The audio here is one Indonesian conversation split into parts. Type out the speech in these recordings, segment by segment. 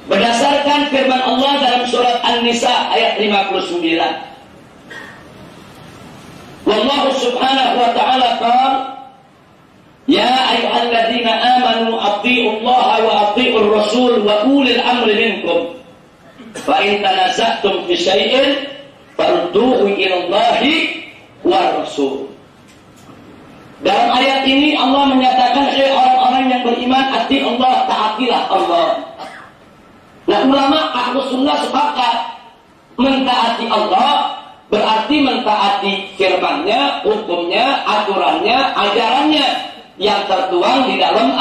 Berdasarkan firman Allah dalam surat An-Nisa ayat 59. Wallahu subhanahu wa ta'ala qala ya ayyuhalladzina amanu atti'ullaha wa atti'ur rasul wa ulil amri minkum fa in tanaza'tum fi syai'in farudduhu ilallahi war rasul. Dalam ayat ini Allah menyatakan orang-orang yang beriman ati Allah, taatilah Allah. Nah, ulama Ahlus Sunnah sepakat mentaati Allah berarti mentaati firman-Nya, hukumnya, aturannya, ajarannya yang tertuang di dalam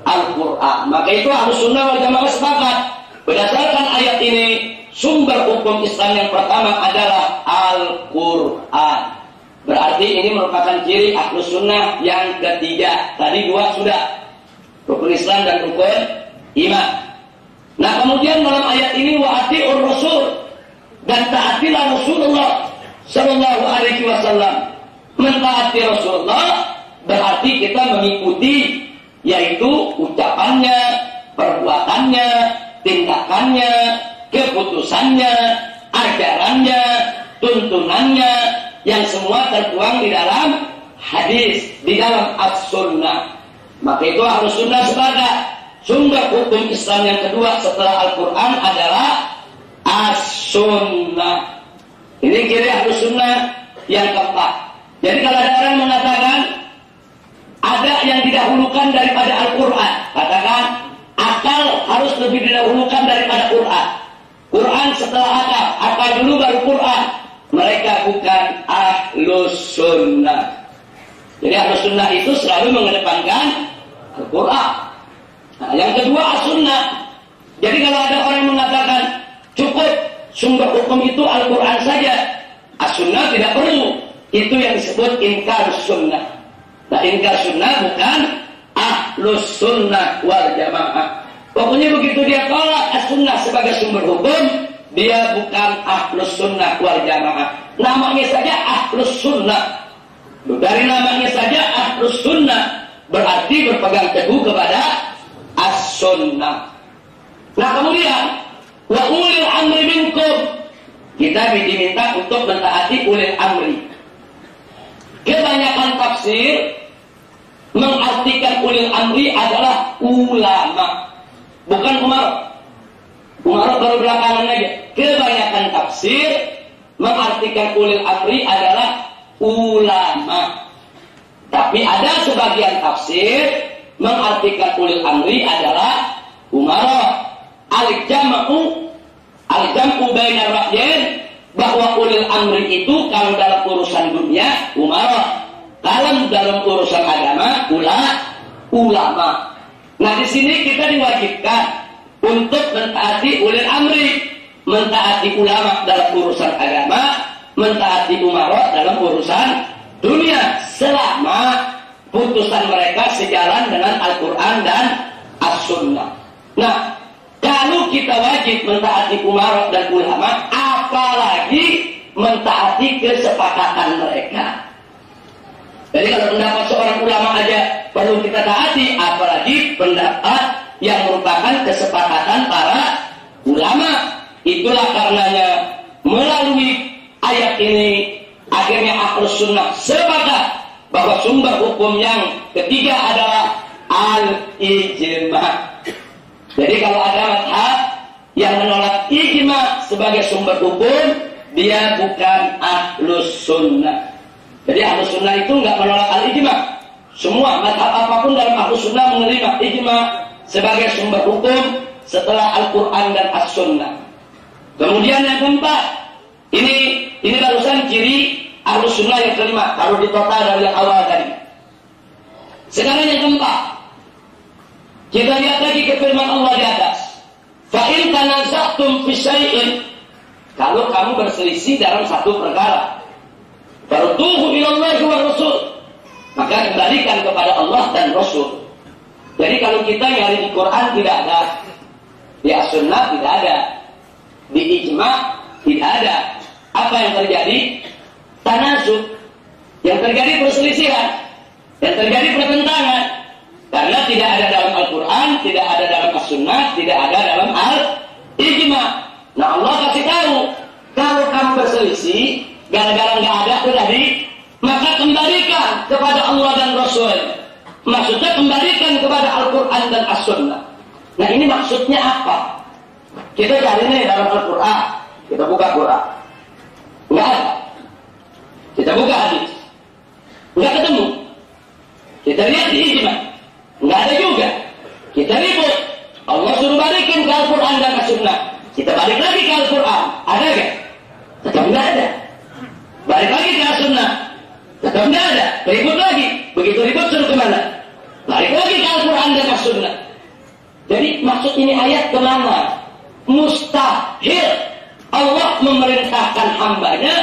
Al-Quran. Maka itu Ahlus Sunnah wal Jamaah sepakat. Berdasarkan ayat ini, sumber hukum Islam yang pertama adalah Al-Quran. Berarti ini merupakan ciri Ahlus Sunnah yang ketiga. Tadi dua sudah, rukun Islam dan rukun iman. Nah, kemudian dalam ayat ini wa ati'ur rasul, dan taatilah Rasulullah sallallahu alaihi wasallam. Mentaati Rasulullah berarti kita mengikuti, yaitu ucapannya, perbuatannya, tindakannya, keputusannya, ajarannya, tuntunannya, yang semua tertuang di dalam hadis, di dalam as-sunnah. Maka itu Ahlus Sunnah sepakat sumber hukum Islam yang kedua setelah Al-Quran adalah as-sunnah. Ini ciri Ahlus Sunnah yang keempat. Jadi kalau ada orang mengatakan ada yang didahulukan daripada Al-Quran, katakan akal harus lebih didahulukan daripada Quran. Quran setelah akal dulu baru Quran. Mereka bukan Ahlus Sunnah. Jadi Ahlus Sunnah itu selalu mengedepankan Al-Quran. Nah, yang kedua as-sunnah. Jadi kalau ada orang yang mengatakan cukup sumber hukum itu Al-Quran saja, as-sunnah tidak perlu, itu yang disebut inkar sunnah. Nah, inkar sunnah bukan Ahlus Sunnah wal Jamaah. Pokoknya begitu dia tolak as-sunnah sebagai sumber hukum, dia bukan Ahlus Sunnah wal Jamaah. Namanya saja Ahlus Sunnah. Dari namanya saja Ahlus Sunnah berarti berpegang teguh kepada as-sunnah. Nah, kemudian wa ulil amri minkum, kita diminta untuk mentaati ulil amri. Kebanyakan tafsir mengartikan ulil amri adalah ulama, bukan umarok. Umarok baru belakangan aja. Kebanyakan tafsir mengartikan ulil amri adalah ulama. Tapi ada sebagian tafsir mengartikan ulil amri adalah umarah. Al-jam'u bainar ra'yain, bahwa ulil amri itu kalau dalam urusan dunia umarah, kalau dalam urusan agama ulama. Nah, di sini kita diwajibkan untuk mentaati ulil amri, mentaati ulama dalam urusan agama, mentaati umarah dalam urusan dunia, selama putusan mereka sejalan dengan Al-Quran dan As-Sunnah. Nah, kalau kita wajib mentaati umarok dan ulama, apalagi mentaati kesepakatan mereka. Jadi kalau pendapat seorang ulama aja perlu kita taati, apalagi pendapat yang merupakan kesepakatan para ulama. Itulah karenanya melalui ayat ini akhirnya Ahlus Sunnah sepakat bahwa sumber hukum yang ketiga adalah al-ijma'. Jadi kalau ada mazhab yang menolak ijma' sebagai sumber hukum, dia bukan Ahlus Sunnah. Jadi Ahlus Sunnah itu nggak menolak al-ijma'. Semua mazhab apapun dalam Ahlus Sunnah menerima ijma' sebagai sumber hukum setelah Al-Quran dan As-Sunnah. Kemudian yang keempat, ini barusan ciri Ahlus Sunnah yang kelima, harus ditotal dari yang awal tadi. Sekarang yang keempat, kita lihat lagi ke firman Allah di atas. Fa in tanaza'tum fi syai'in, kalau kamu berselisih dalam satu perkara, farudduhu ilallahi wa rasul, maka kembalikan kepada Allah dan Rasul. Jadi kalau kita nyari di Quran tidak ada, di As-Sunnah tidak ada, di Ijma' tidak ada, apa yang terjadi? Tanazuk, yang terjadi perselisihan, yang terjadi pertentangan, karena tidak ada dalam Al-Quran, tidak ada dalam As-Sunnah, tidak ada dalam kepada Allah dan Rasul. Maksudnya kembalikan kepada Al-Quran dan As-Sunnah. Nah ini maksudnya apa? Kita cari nih dalam Al-Quran. Kita buka Quran. Enggak ada. Kita buka hadis. Enggak ketemu. Kita lihat di ijma. Enggak ada juga. Kita ribut. Allah suruh balikin ke Al-Quran dan As-Sunnah. Kita balik lagi ke Al-Quran. Ada gak? Tetap enggak ada. Balik lagi ke As-Sunnah. Tetap enggak ada. Ribut lagi. Begitu ribut suruh kemana? Balik lagi ke Al-Quran dan As-Sunnah. Jadi maksud ini ayat kemana? Mustahil Allah memerintahkan hambanya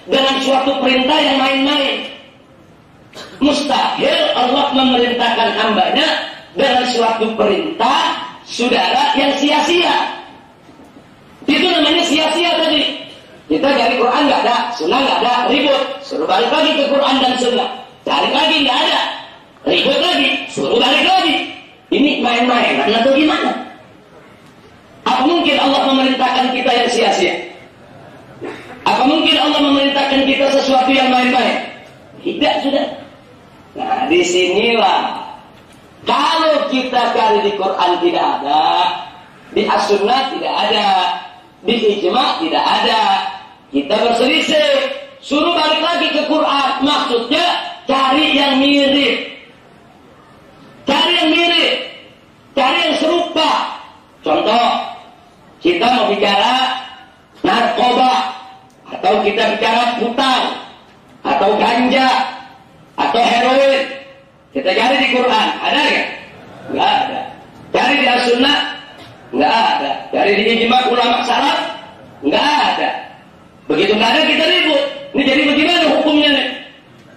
dengan suatu perintah yang main-main. Mustahil Allah memerintahkan hambanya dengan suatu perintah saudara yang sia-sia. Itu namanya sia-sia tadi. Kita dari Quran nggak ada, Sunnah nggak ada, ribut. Suruh balik lagi ke Quran dan Sunnah. Cari lagi nggak ada, ribut lagi. Suruh balik lagi. Ini main-main atau gimana? Apa mungkin Allah memerintahkan kita yang sia-sia? Apa mungkin Allah memerintahkan kita sesuatu yang main-main? Tidak, sudah. Nah, disinilah kalau kita cari di Quran tidak ada, di As-Sunnah tidak ada, di Ijma tidak ada, kita berselisih. Suruh balik lagi ke Quran. Maksudnya cari yang mirip, cari yang mirip, cari yang serupa. Contoh, kita mau bicara narkoba, atau kita bicara hutang, atau ganja, atau heroin. Kita cari di Quran, ada nggak? Nggak ada. Cari di As-Sunnah, nggak ada. Cari di ijma ulama salaf, nggak ada. Begitu nggak ada kita ribut. Ini jadi bagaimana hukumnya nih?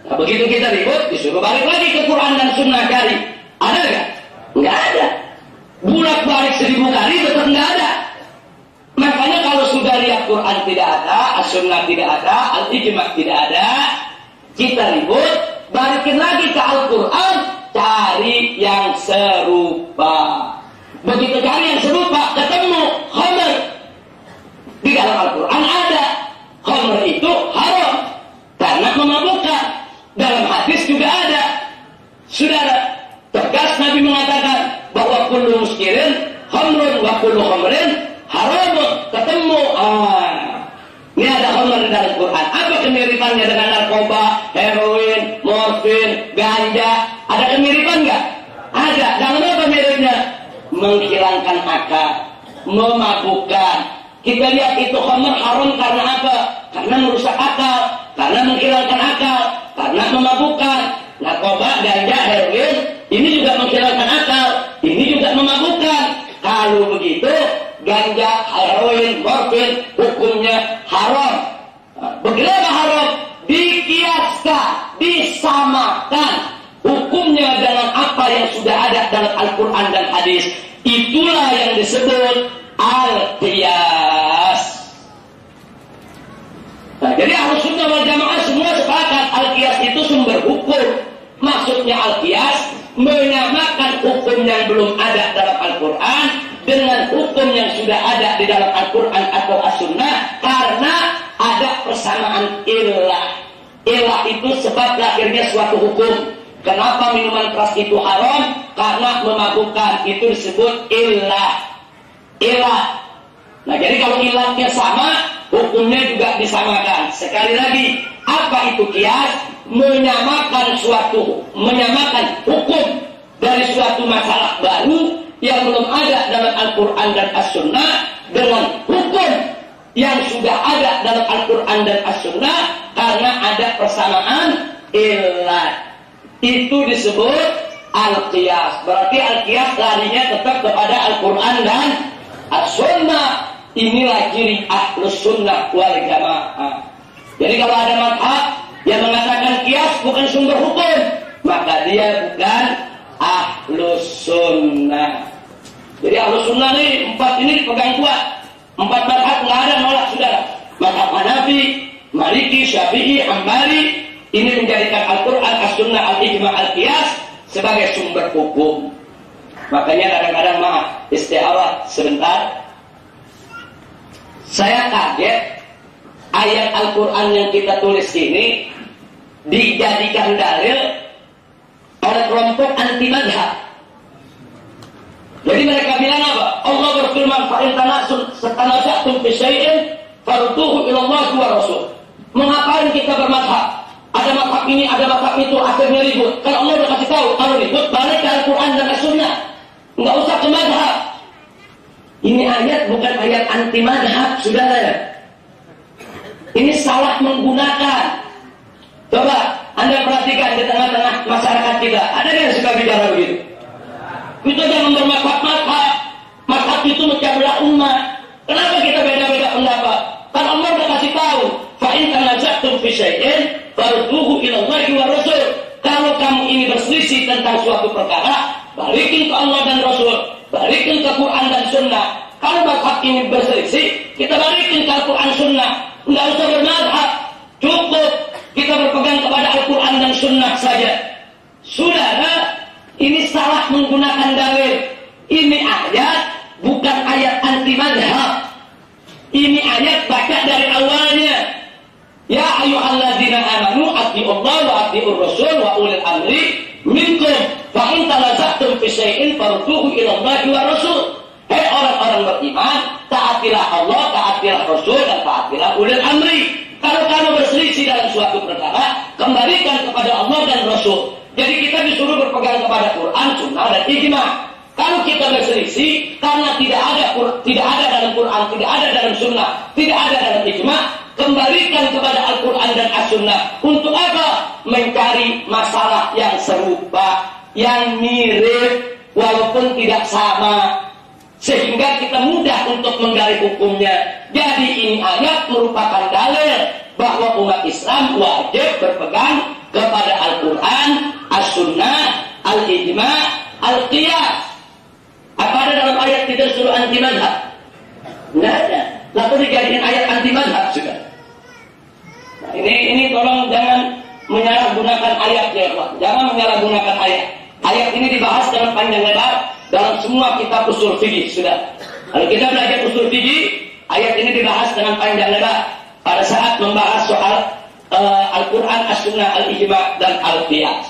Nah, begitu kita ribut, disuruh balik lagi ke Quran dan Sunnah cari. Ada nggak? Nggak ada. Bulak balik 1000 kali tetap nggak ada. Makanya kalau sudah lihat Quran tidak ada, As-Sunnah tidak ada, Al-Ijma tidak ada, kita ribut, balikin lagi ke Al-Quran, cari yang serupa. Begitu cari yang serupa, ketemu khamr. Di dalam Al-Quran ada. Khamr itu haram karena memabukkan. Dalam hadis juga ada. Saudara, tegas Nabi mengatakan bahwa kullu muskirin khamrun wa kullu khamrin haramun. Ketemu. Ini ada khamr di dalam Quran. Apa kemiripannya dengan narkoba, heroin, morfin, ganja? Ada kemiripan nggak? Ada. Dalam apa miripnya? Menghilangkan akal, memabukkan. Kita lihat itu khamr haram karena apa? Karena merusak akal, karena menghilangkan akal, karena memabukkan. Narkoba, ganja, heroin, ini juga menghilangkan akal, ini juga memabukkan. Kalau begitu, ganja, heroin, morfin, hukumnya haram. Bagaimana haram? Dikiaskan, disamakan hukumnya dengan apa yang sudah ada dalam Al-Quran dan hadis. Itulah yang disebut al-qiyas. Nah, jadi Ahlus Sunnah wal Jamaah semua sepakat al-qiyas itu sumber hukum. Maksudnya al-qiyas menyamakan hukum yang belum ada dalam Al-Quran dengan hukum yang sudah ada di dalam Al-Quran atau As-Sunnah, karena ada persamaan illah. Illah itu sebab lahirnya suatu hukum. Kenapa minuman keras itu haram? Karena memabukkan. Itu disebut illah. Illah. Nah, jadi kalau illahnya sama, hukumnya juga disamakan. Sekali lagi, apa itu qiyas? Menyamakan hukum dari suatu masalah baru yang belum ada dalam Al-Quran dan As-Sunnah dengan hukum yang sudah ada dalam Al-Quran dan As-Sunnah karena ada persamaan illah. Itu disebut al-qiyas. Berarti al-qiyas larinya tetap kepada Al-Quran dan As-Sunnah. Inilah ciri Ahlus Sunnah wal Jamaah. Jadi kalau ada mazhab yang mengatakan qiyas bukan sumber hukum, maka dia bukan Ahlus Sunnah. Jadi Ahlus Sunnah ini 4 ini dipegang kuat. 4 mazhab nggak ada nolak, saudara. Mazhab Hanafi, Maliki, Syafi'i, Hambali, ini menjadikan Al-Quran, As-Sunnah, Al-Ijma, Al-Qiyas sebagai sumber hukum. Makanya kadang-kadang maaf, istiarat sebentar. Saya kaget ayat Al-Quran yang kita tulis ini dijadikan dalil oleh kelompok anti madhab. Jadi mereka bilang apa? Allah berfirman, fa in tanaza'tum fi syai'in farudduhu ila Allah wa Rasul. Mengapain kita bermadhab? Ada madhab ini, ada madhab itu, akhirnya ribut. Kalau Allah udah kasih tahu, kalau ribut balik ke Al-Quran dan As-Sunnah. Enggak usah ke madhab. Ini ayat bukan ayat anti madhab, saudara. Ini salah menggunakan. Coba Anda perhatikan di tengah-tengah masyarakat kita, ada yang suka bicara begitu? Kita jangan bermadhab-madhab. Madhab itu memecah belah umat. Kenapa kita beda-beda pendapat? Kan Allah sudah kasih tahu, fa in tanaza'tum fi syai'in farudduhu ila Allah wa Rasul. Kalau kamu ini berselisih tentang suatu perkara, balikin ke Allah dan Rasul, balikin ke Quran dan Sunnah. Kalau madhab ini berselisih, kita balikin ke Al-Quran Sunnah. Enggak usah bermadhab, cukup kita berpegang kepada Al-Quran dan Sunnah saja. Saudara, ini salah menggunakan dalil. Ini ayat bukan ayat anti madhab. Ini ayat baca dari awalnya. Ya ayyuhalladzina amanu atti'ullah wa atti'ur rasul wa ulil amri minkum fa in tanaza'tum fi syai'in farudduhu ila Allah wa Rasul. Hei orang-orang beriman, taatilah Allah, taatilah Rasul dan taatilah ulil amri. Kalau kamu berselisih dalam suatu perkara, kembalikan kepada Allah dan Rasul. Jadi kita disuruh berpegang kepada Quran, Sunnah dan Ijma. Kalau kita berselisih karena tidak ada dalam Quran, tidak ada dalam Sunnah, tidak ada dalam Ijma, kembalikan kepada Al-Quran dan As-Sunnah. Untuk apa? Mencari masalah yang serupa, yang mirip, walaupun tidak sama, sehingga kita mudah untuk menggali hukumnya. Jadi ini ayat merupakan dalil bahwa umat Islam wajib berpegang kepada Al-Quran, As-Sunnah, Al-Ijma, Al-Qiyas. Apa ada dalam ayat kita suruh anti madhab? Tidak ada. Lalu dijadikan ayat anti madhab juga. Nah, ini tolong jangan menyalahgunakan ayat ya Allah. Jangan menyalahgunakan ayat. Ayat ini dibahas dengan panjang lebar dalam semua kitab usul fikih sudah. Kalau kita belajar usul fikih, ayat ini dibahas dengan panjang lebar pada saat membahas soal Al-Quran, As-Sunnah, Al-Ijma dan Al-Qiyas.